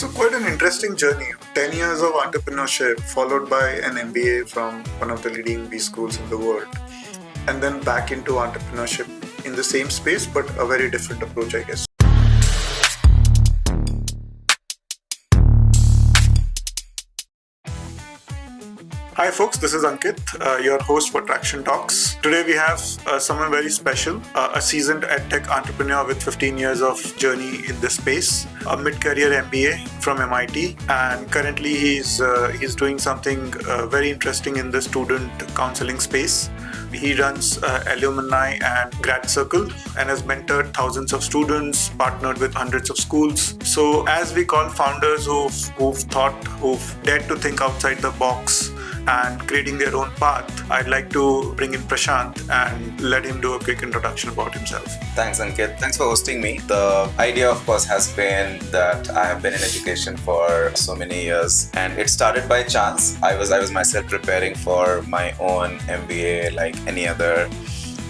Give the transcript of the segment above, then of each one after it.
So quite an interesting journey. 10 years of entrepreneurship followed by an MBA from one of the leading B schools in the world. And then back into entrepreneurship in the same space, but a very different approach, I guess. Hi folks, this is Ankit, your host for Traction Talks. Today we have someone very special, a seasoned edtech entrepreneur with 15 years of journey in this space, a mid-career MBA from MIT, and currently he's doing something very interesting in the student counselling space. He runs Alum-n-i and Grad Circle and has mentored thousands of students, partnered with hundreds of schools. So as we call founders who've dared to think outside the box and creating their own path, I'd like to bring in Prashant and let him do a quick introduction about himself. Thanks, Ankit. Thanks for hosting me. The idea, of course, has been that I have been in education for so many years, and it started by chance. I was myself preparing for my own MBA like any other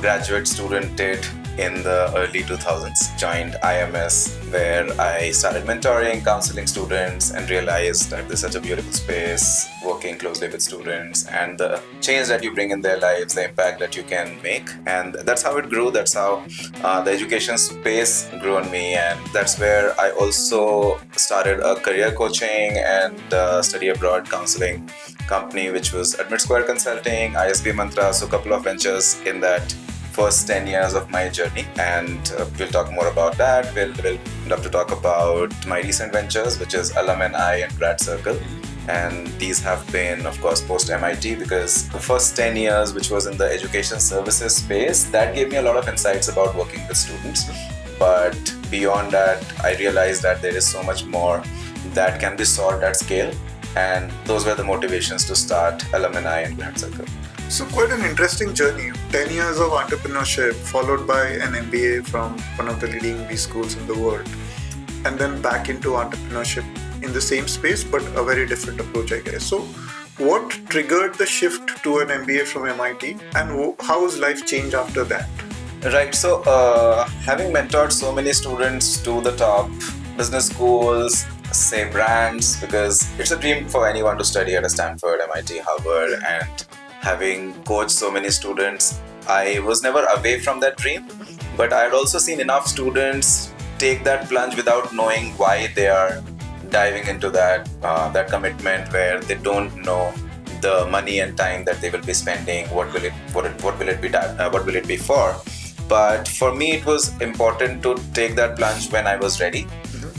graduate student did in the early 2000s. Joined IMS, where I started mentoring, counseling students, and realized that there's such a beautiful space, working closely with students, and the change that you bring in their lives, the impact that you can make. And that's how it grew. That's how the education space grew on me. And that's where I also started a career coaching and study abroad counseling company, which was Admit Square Consulting, ISB Mantra, so a couple of ventures in that first 10 years of my journey, and we'll talk more about that. We'll love to talk about my recent ventures, which is Alum-n-i and Grad Circle, and these have been, of course, post MIT, because the first 10 years, which was in the education services space, that gave me a lot of insights about working with students. But beyond that, I realized that there is so much more that can be solved at scale, and those were the motivations to start Alum-n-i and Grad Circle. So quite an interesting journey. 10 years of entrepreneurship followed by an MBA from one of the leading B schools in the world. And then back into entrepreneurship in the same space, but a very different approach, I guess. So what triggered the shift to an MBA from MIT, and how has life changed after that? Right, so having mentored so many students to the top business schools, say brands, because it's a dream for anyone to study at a Stanford, MIT, Harvard, and having coached so many students, I was never away from that dream. But I had also seen enough students take that plunge without knowing why they are diving into that commitment, where they don't know the money and time that they will be spending. What will it be for? But for me, it was important to take that plunge when I was ready.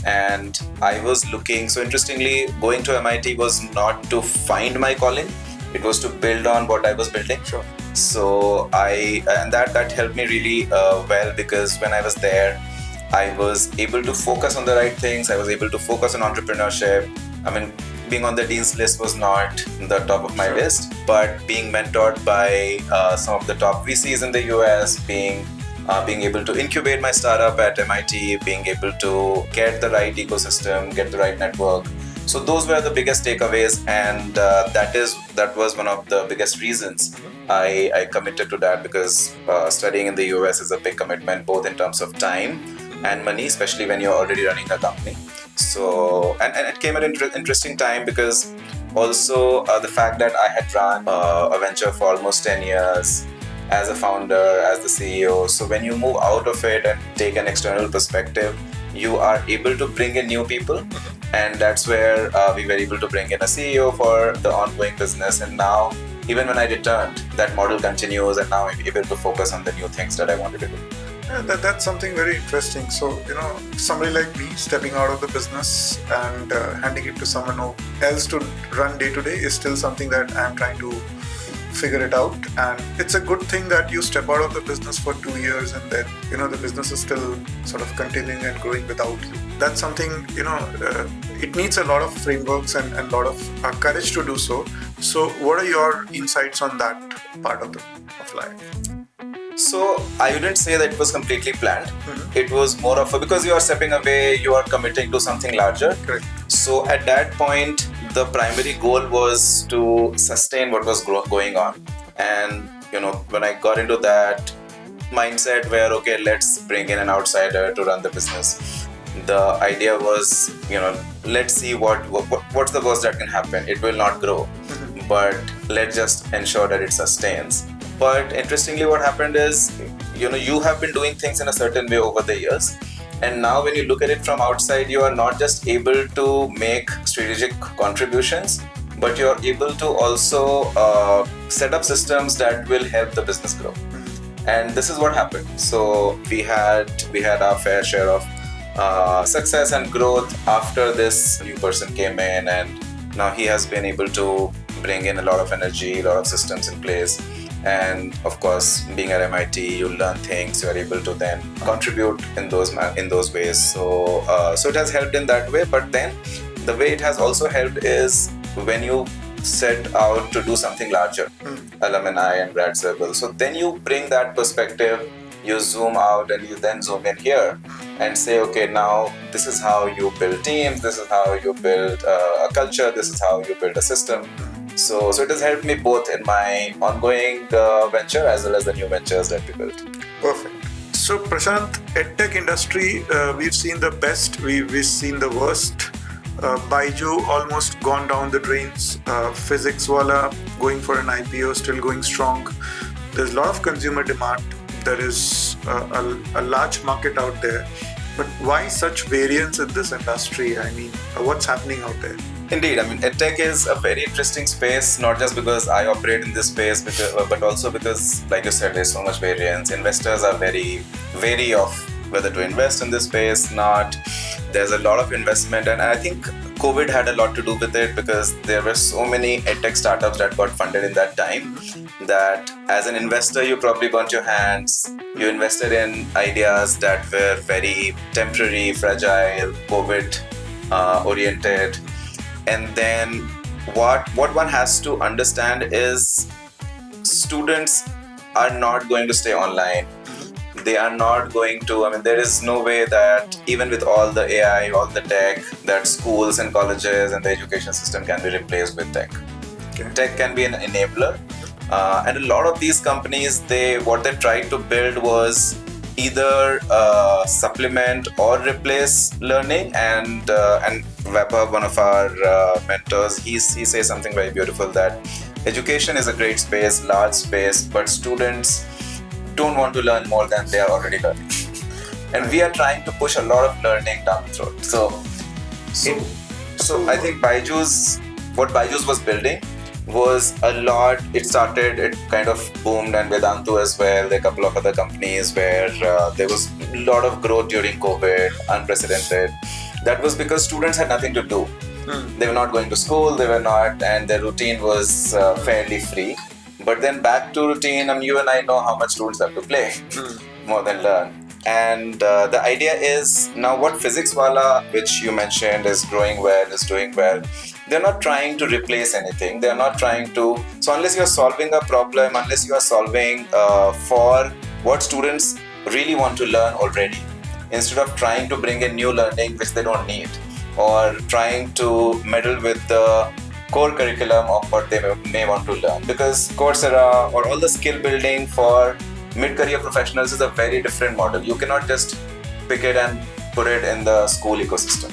And I was looking. So interestingly, going to MIT was not to find my calling. It was to build on what I was building. Sure. So that helped me really well, because when I was there, I was able to focus on the right things. I was able to focus on entrepreneurship. I mean, being on the dean's list was not the top of my list, but being mentored by some of the top VCs in the US, being able to incubate my startup at MIT, being able to get the right ecosystem, get the right network. So those were the biggest takeaways, and that was one of the biggest reasons I committed to that, because studying in the US is a big commitment, both in terms of time and money, especially when you're already running a company. So and it came at an interesting time, because also the fact that I had run a venture for almost 10 years as a founder, as the CEO. So when you move out of it and take an external perspective, you are able to bring in new people. And that's where we were able to bring in a CEO for the ongoing business. And now, even when I returned, that model continues, and now I'm able to focus on the new things that I wanted to do. Yeah, that's something very interesting. So, somebody like me stepping out of the business and handing it to someone else to run day to day is still something that I'm trying to figure it out. And it's a good thing that you step out of the business for 2 years and then, the business is still sort of continuing and growing without you. That's something, it needs a lot of frameworks and a lot of courage to do so. So what are your insights on that part of life? So I wouldn't say that it was completely planned. It was more of because you are stepping away, you are committing to something larger. Correct. So at that point, the primary goal was to sustain what was going on. And, when I got into that mindset where, okay, let's bring in an outsider to run the business, The idea was, let's see what's the worst that can happen. It will not grow, but let's just ensure that it sustains. But interestingly, what happened is, you have been doing things in a certain way over the years. And now when you look at it from outside, you are not just able to make strategic contributions, but you're able to also set up systems that will help the business grow. And this is what happened. So we had our fair share of success and growth after this new person came in, and now he has been able to bring in a lot of energy, a lot of systems in place. And of course, being at MIT, you learn things. You are able to then contribute in those ways. So it has helped in that way. But then the way it has also helped is when you set out to do something larger, alumni and grad circle. So then you bring that perspective. You zoom out and you then zoom in here and say, okay, now this is how you build teams. This is how you build a culture. This is how you build a system. So it has helped me both in my ongoing venture as well as the new ventures that we built. Perfect. So Prashant, EdTech industry, we've seen the best, we've seen the worst. Baiju almost gone down the drains. Physics Wala going for an IPO, still going strong. There's a lot of consumer demand. There is a large market out there. But why such variance in this industry? I mean, what's happening out there? Indeed, I mean, EdTech is a very interesting space, not just because I operate in this space, but also because, like you said, there's so much variance. Investors are very wary of whether to invest in this space, not. There's a lot of investment, and I think COVID had a lot to do with it because there were so many EdTech startups that got funded in that time that as an investor, you probably burnt your hands. You invested in ideas that were very temporary, fragile, COVID oriented. And then what one has to understand is students are not going to stay online. They are not going to, there is no way that even with all the AI, all the tech, that schools and colleges and the education system can be replaced with tech. Okay. Tech can be an enabler. And a lot of these companies, what they tried to build was either supplement or replace learning. And Vaibhav, one of our mentors, he says something very beautiful, that education is a great space, large space, but students don't want to learn more than they are already learning. And we are trying to push a lot of learning down the throat. So I think what Baiju's was building was a lot. It kind of boomed, and Vedantu as well. There are a couple of other companies where there was a lot of growth during COVID, unprecedented. That was because students had nothing to do. They were not going to school, and their routine was fairly free. But then back to routine, you and I know how much students have to play more than learn. And the idea is now what Physics Wala, which you mentioned, is doing well. They're not trying to replace anything. They're not trying to. So unless you're solving a problem, unless you are solving for what students really want to learn already, instead of trying to bring in new learning which they don't need, or trying to meddle with the core curriculum of what they may want to learn. Because Coursera or all the skill building for mid-career professionals is a very different model. You cannot just pick it and put it in the school ecosystem.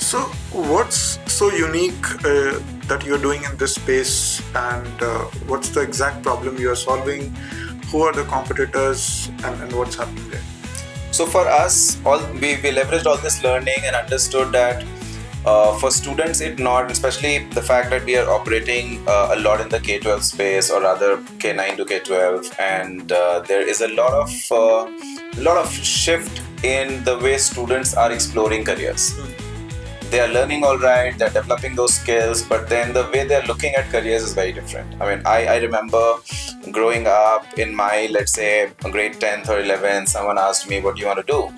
So what's so unique that you're doing in this space, and what's the exact problem you're solving? Who are the competitors, and what's happening there? So for us, we leveraged all this learning and understood that for students, especially the fact that we are operating a lot in the K-12 space, or rather K9 to K-12, and there is a lot of shift in the way students are exploring careers. They are learning all right, they're developing those skills, but then the way they're looking at careers is very different. I remember growing up in my, let's say, grade 10th or 11th, someone asked me, what do you want to do?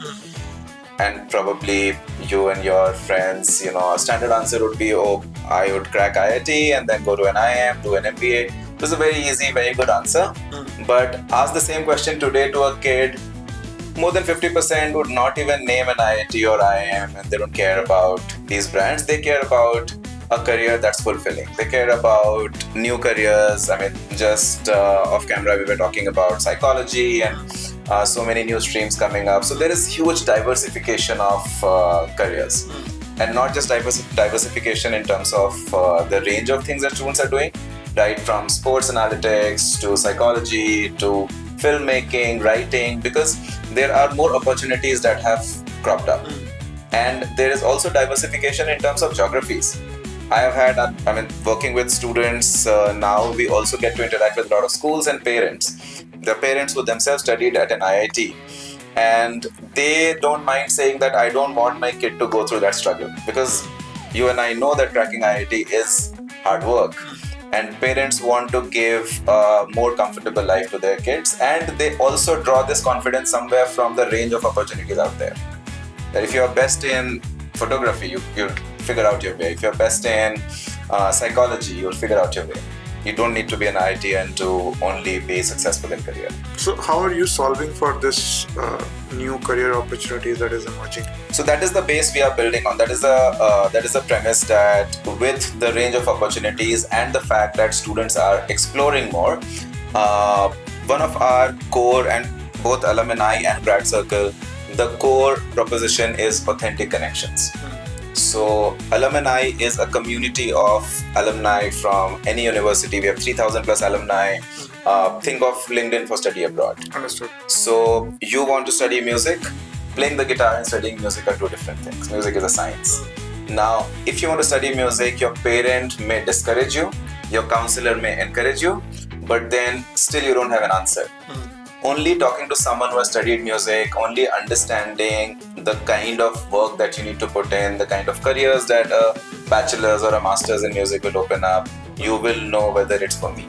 And probably you and your friends, a standard answer would be, I would crack IIT and then go to an IIM, do an MBA. It was a very easy, very good answer. But ask the same question today to a kid, more than 50% would not even name an IIT or IIM, and they don't care about these brands. They care about a career that's fulfilling. They care about new careers. Just off camera, we were talking about psychology, and so many new streams coming up. So there is huge diversification of careers. And not just diversification in terms of the range of things that students are doing, right? From sports analytics to psychology to filmmaking, writing, because there are more opportunities that have cropped up. And there is also diversification in terms of geographies. I have had, working with students now, we also get to interact with a lot of schools and parents. The parents who themselves studied at an IIT. And they don't mind saying that I don't want my kid to go through that struggle, because you and I know that cracking IIT is hard work, and parents want to give a more comfortable life to their kids, and they also draw this confidence somewhere from the range of opportunities out there. That if you're best in photography, you'll figure out your way. If you're best in psychology, you'll figure out your way. You don't need to be an IITian to only be successful in career. So how are you solving for this new career opportunities that is emerging? So that is the base we are building on. That is the premise that with the range of opportunities and the fact that students are exploring more, one of our core, and both Alum-n-i and Grad Circle, the core proposition is authentic connections. So Alum-n-i is a community of alumni from any university. We have 3,000 plus alumni. Think of LinkedIn for study abroad. Understood. So you want to study music, playing the guitar and studying music are two different things. Music is a science. Now, if you want to study music, your parent may discourage you, your counselor may encourage you, but then still you don't have an answer. Only talking to someone who has studied music, only understanding the kind of work that you need to put in, the kind of careers that a bachelor's or a master's in music will open up, you will know whether it's for me.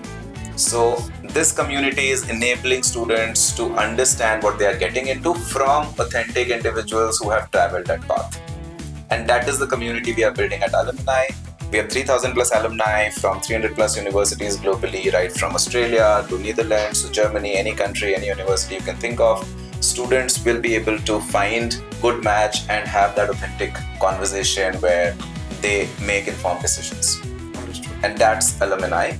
So this community is enabling students to understand what they are getting into from authentic individuals who have traveled that path. And that is the community we are building at Alum-n-i. We have 3,000 plus alumni from 300 plus universities globally, right from Australia to Netherlands to Germany, any country, any university you can think of. Students will be able to find good match and have that authentic conversation where they make informed decisions. Understood. And that's Alum-n-i.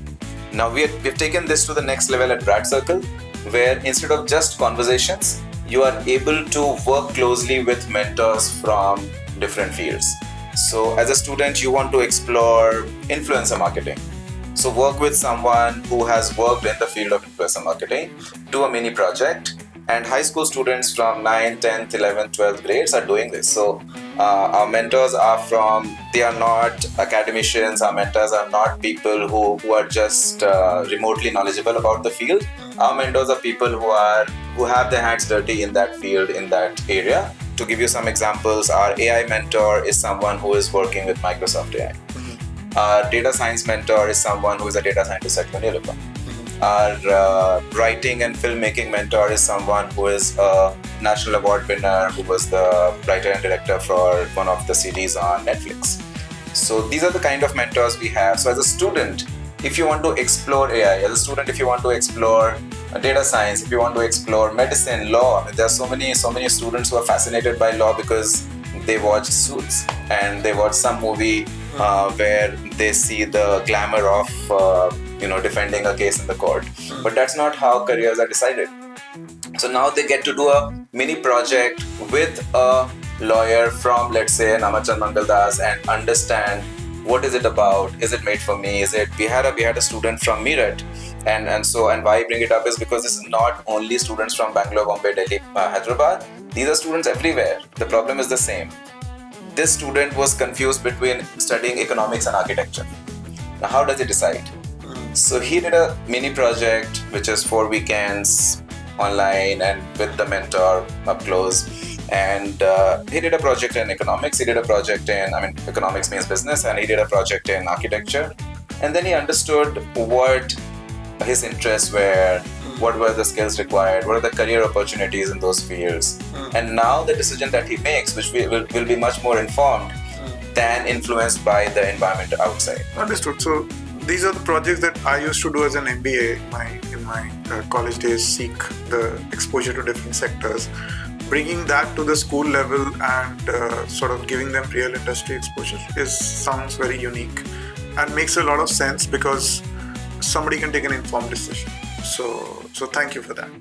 Now we've taken this to the next level at Grad Circle, where instead of just conversations, you are able to work closely with mentors from different fields. So as a student, you want to explore influencer marketing. So work with someone who has worked in the field of influencer marketing, do a mini project, and high school students from 9th, 10th, 11th, 12th grades are doing this. So our mentors they are not academicians, our mentors are not people who are just remotely knowledgeable about the field. Our mentors are people who have their hands dirty in that field, in that area. To give you some examples, our AI mentor is someone who is working with Microsoft AI. Our data science mentor is someone who is a data scientist at Unilever. Our writing and filmmaking mentor is someone who is a national award winner, who was the writer and director for one of the series on Netflix. So these are the kind of mentors we have. So as a student, if you want to explore AI, as a student, if you want to explore data science, if you want to explore medicine, law, there are so many students who are fascinated by law because they watch Suits and they watch some movie where they see the glamour of defending a case in the court. But that's not how careers are decided. So now they get to do a mini project with a lawyer from, let's say, Namachan Mangaldas, and understand what is it about? Is it made for me? We had a student from Meerut, and why I bring it up is because this is not only students from Bangalore, Bombay, Delhi, Hyderabad. These are students everywhere. The problem is the same. This student was confused between studying economics and architecture. Now, how does he decide? So he did a mini project, which is 4 weekends online and with the mentor up close. And he did a project in economics. He did a project in, economics means business, and he did a project in architecture. And then he understood what his interests were, what were the skills required, what are the career opportunities in those fields. And now the decision that he makes, which will be much more informed than influenced by the environment outside. Understood. So these are the projects that I used to do as an MBA in my college days, seek the exposure to different sectors. Bringing that to the school level and sort of giving them real industry exposure sounds very unique and makes a lot of sense because somebody can take an informed decision. So thank you for that.